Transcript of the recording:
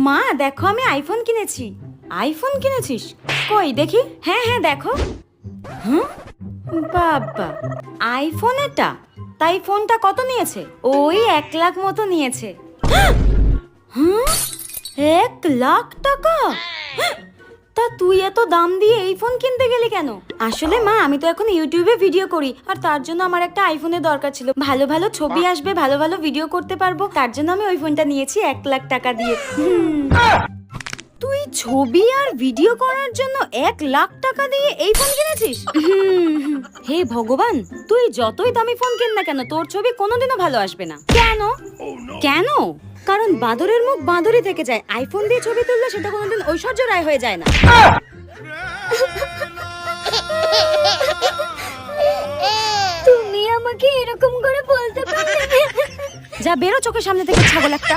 মা দেখো আমি আইফোন কিনেছি। আইফোন কিনেছিস? কই দেখি। হ্যাঁ হ্যাঁ দেখো। হুম, বাবা আইফোন এটা? তাই ফোনটা কত নিয়েছে? ওই 1 লাখ মতো নিয়েছে। হুম, 1 লাখ টাকা? তা তুই এত দাম দিয়ে এই ফোন কিনতে গেলি কেন? আসলে মা আমি তো এখন ইউটিউবে ভিডিও করি, আর তার জন্য আমার একটা আইফোনের দরকার ছিল। ভালো ভালো ছবি আসবে, ভালো ভালো ভিডিও করতে পারবো, তার জন্য আমি ওই ফোনটা নিয়েছি 1 লাখ টাকা দিয়ে। তুই ছবি আর ভিডিও করার জন্য 1 লাখ টাকা দিয়ে এই ফোন কিনেছিস? হে ভগবান, তুই যতই দামি ফোন কিন না কেন তোর ছবি কোনোদিনও ভালো আসবে না। কেন? কেন? কারণ বাঁদরের মুখ বাঁদরই থেকে যায়। আইফোন দিয়ে ছবি তুললে সেটা কোনোদিন ঐশ্বর্য রায় হয়ে যায় না। তুমি আমাকে এরকম করে বলতে পারলে? যা বেরো চোখের সামনে থেকে, ছাগল একটা।